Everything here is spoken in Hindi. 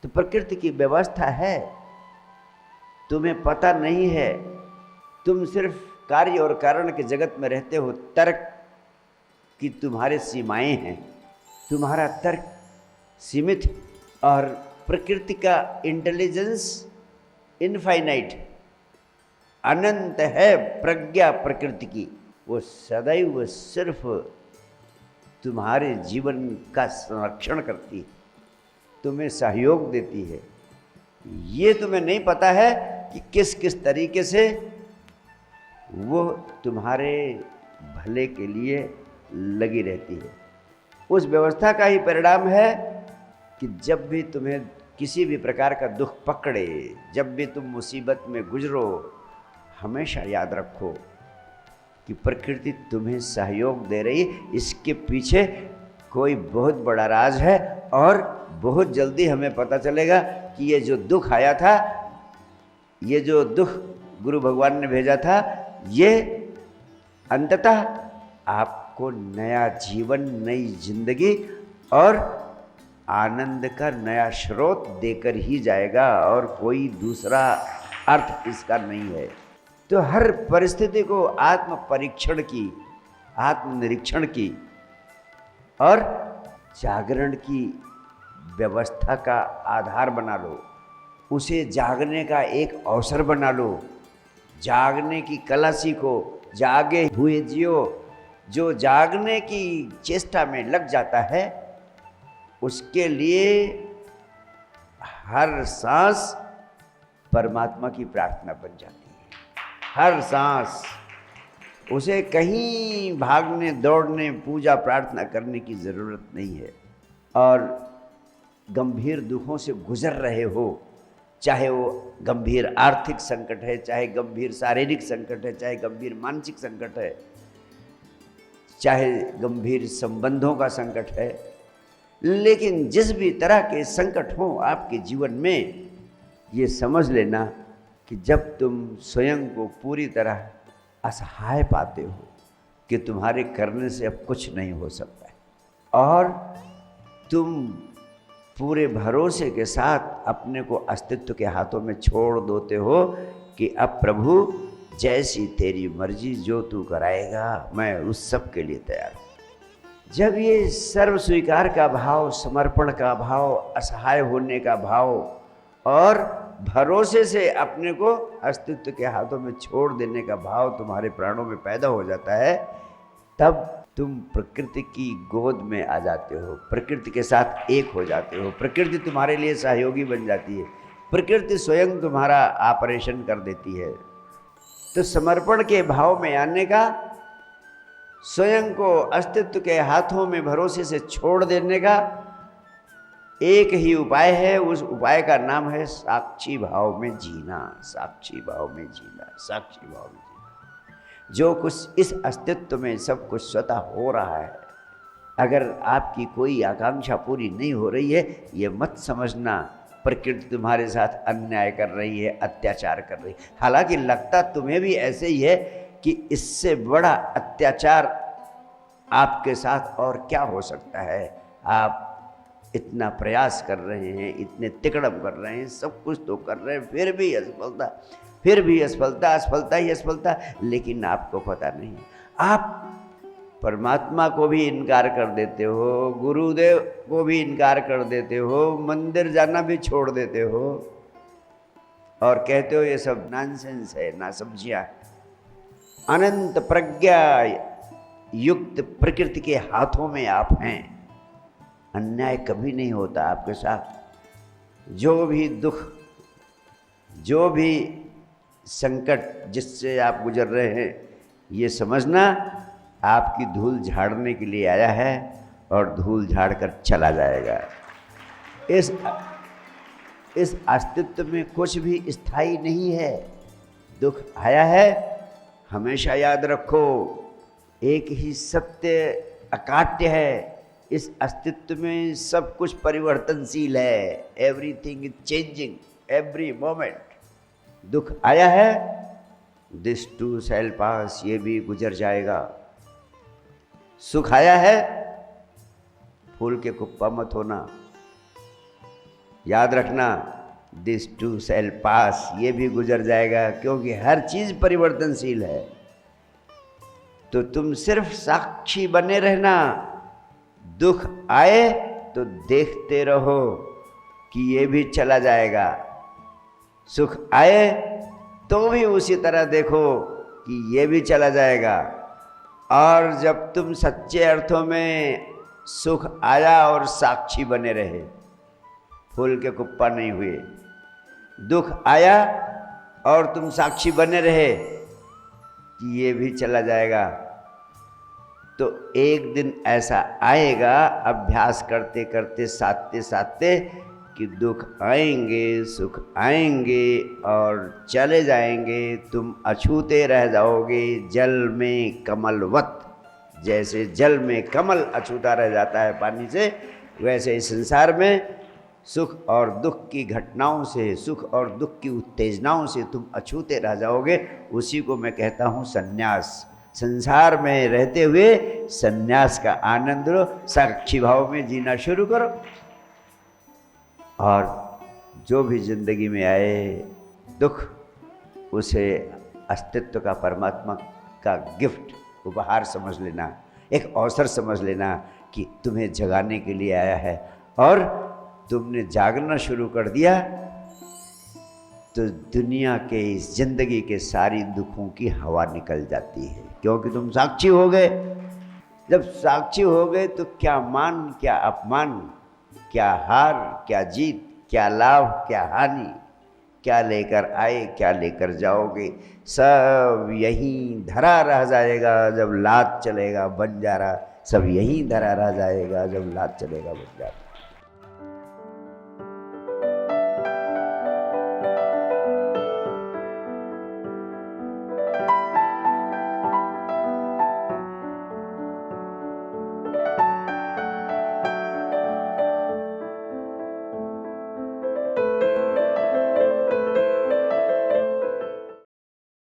तो प्रकृति की व्यवस्था है, तुम्हें पता नहीं है। तुम सिर्फ कार्य और कारण के जगत में रहते हो। तर्क की तुम्हारे सीमाएं हैं, तुम्हारा तर्क सीमित, और प्रकृति का इंटेलिजेंस इनफाइनाइट, अनंत है। प्रज्ञा प्रकृति की वो सदैव सिर्फ तुम्हारे जीवन का संरक्षण करती है, तुम्हें सहयोग देती है। ये तुम्हें नहीं पता है कि किस किस तरीके से वो तुम्हारे भले के लिए लगी रहती है। उस व्यवस्था का ही परिणाम है कि जब भी तुम्हें किसी भी प्रकार का दुख पकड़े, जब भी तुम मुसीबत में गुजरो, हमेशा याद रखो कि प्रकृति तुम्हें सहयोग दे रही। इसके पीछे कोई बहुत बड़ा राज है, और बहुत जल्दी हमें पता चलेगा कि ये जो दुख आया था, ये जो दुख गुरु भगवान ने भेजा था, ये अंततः आपको नया जीवन, नई जिंदगी और आनंद का नया स्रोत देकर ही जाएगा, और कोई दूसरा अर्थ इसका नहीं है। तो हर परिस्थिति को आत्म परीक्षण की, आत्मनिरीक्षण की और जागरण की व्यवस्था का आधार बना लो। उसे जागने का एक अवसर बना लो। जागने की कला सीखो, जागे हुए जियो। जो जागने की चेष्टा में लग जाता है, उसके लिए हर सांस परमात्मा की प्रार्थना बन जाती है। हर सांस, उसे कहीं भागने, दौड़ने, पूजा प्रार्थना करने की ज़रूरत नहीं है। और गंभीर दुखों से गुजर रहे हो, चाहे वो गंभीर आर्थिक संकट है, चाहे गंभीर शारीरिक संकट है, चाहे गंभीर मानसिक संकट है, चाहे गंभीर संबंधों का संकट है, लेकिन जिस भी तरह के संकट हों आपके जीवन में, ये समझ लेना कि जब तुम स्वयं को पूरी तरह असहाय पाते हो कि तुम्हारे करने से अब कुछ नहीं हो सकता है, और तुम पूरे भरोसे के साथ अपने को अस्तित्व के हाथों में छोड़ देते हो कि अब प्रभु जैसी तेरी मर्जी, जो तू कराएगा मैं उस सब के लिए तैयार हूँ। जब ये सर्व स्वीकार का भाव, समर्पण का भाव, असहाय होने का भाव और भरोसे से अपने को अस्तित्व के हाथों में छोड़ देने का भाव तुम्हारे प्राणों में पैदा हो जाता है, तब तुम प्रकृति की गोद में आ जाते हो, प्रकृति के साथ एक हो जाते हो। प्रकृति तुम्हारे लिए सहयोगी बन जाती है, प्रकृति स्वयं तुम्हारा ऑपरेशन कर देती है। तो समर्पण के भाव में आने का, स्वयं को अस्तित्व के हाथों में भरोसे से छोड़ देने का एक ही उपाय है। उस उपाय का नाम है साक्षी भाव में जीना। साक्षी भाव में जीना, साक्षी भाव में जीना। जो कुछ इस अस्तित्व में सब कुछ स्वतः हो रहा है, अगर आपकी कोई आकांक्षा पूरी नहीं हो रही है, ये मत समझना प्रकृति तुम्हारे साथ अन्याय कर रही है, अत्याचार कर रही है। हालांकि लगता तुम्हें भी ऐसे ही है कि इससे बड़ा अत्याचार आपके साथ और क्या हो सकता है। आप इतना प्रयास कर रहे हैं, इतने तिकड़म कर रहे हैं, सब कुछ तो कर रहे हैं, फिर भी असफलता, फिर भी असफलता, असफलता ही असफलता। लेकिन आपको पता नहीं, आप परमात्मा को भी इनकार कर देते हो, गुरुदेव को भी इनकार कर देते हो, मंदिर जाना भी छोड़ देते हो, और कहते हो ये सब नॉनसेंस है, ना समझिया। अनंत प्रज्ञा युक्त प्रकृति के हाथों में आप हैं। अन्याय कभी नहीं होता आपके साथ। जो भी दुख, जो भी संकट जिससे आप गुजर रहे हैं, ये समझना आपकी धूल झाड़ने के लिए आया है, और धूल झाड़ कर चला जाएगा। इस अस्तित्व में कुछ भी स्थायी नहीं है। दुख आया है, हमेशा याद रखो, एक ही सत्य अकाट्य है। इस अस्तित्व में सब कुछ परिवर्तनशील है। Everything is changing every moment. दुख आया है, दिस टू शैल पास, ये भी गुजर जाएगा। सुख आया है, फूल के कुप्पा मत होना, याद रखना, दिस टू शैल पास, ये भी गुजर जाएगा, क्योंकि हर चीज़ परिवर्तनशील है। तो तुम सिर्फ साक्षी बने रहना, दुख आए तो देखते रहो कि ये भी चला जाएगा, सुख आए तो भी उसी तरह देखो कि ये भी चला जाएगा। और जब तुम सच्चे अर्थों में सुख आया और साक्षी बने रहे, फूल के कुप्पा नहीं हुए, दुख आया और तुम साक्षी बने रहे कि ये भी चला जाएगा, तो एक दिन ऐसा आएगा अभ्यास करते करते, साधते साधते, कि दुख आएंगे, सुख आएंगे और चले जाएंगे, तुम अछूते रह जाओगे, जल में कमलवत। जैसे जल में कमल अछूता रह जाता है पानी से, वैसे इस संसार में सुख और दुख की घटनाओं से, सुख और दुख की उत्तेजनाओं से तुम अछूते रह जाओगे। उसी को मैं कहता हूँ संन्यास। संसार में रहते हुए संन्यास का आनंद लो, साक्षी भाव में जीना शुरू करो, और जो भी जिंदगी में आए दुख, उसे अस्तित्व का, परमात्मा का गिफ्ट, उपहार समझ लेना, एक अवसर समझ लेना कि तुम्हें जगाने के लिए आया है। और तुमने जागना शुरू कर दिया तो दुनिया के, इस जिंदगी के सारी दुखों की हवा निकल जाती है, क्योंकि तुम साक्षी हो गए। जब साक्षी हो गए तो क्या मान, क्या अपमान, क्या हार, क्या जीत, क्या लाभ, क्या हानि, क्या लेकर आए, क्या लेकर जाओगे, सब यहीं धरा रह जाएगा। जब लात चलेगा बंजारा, सब यहीं धरा रह जाएगा जब लात चलेगा बंजारा।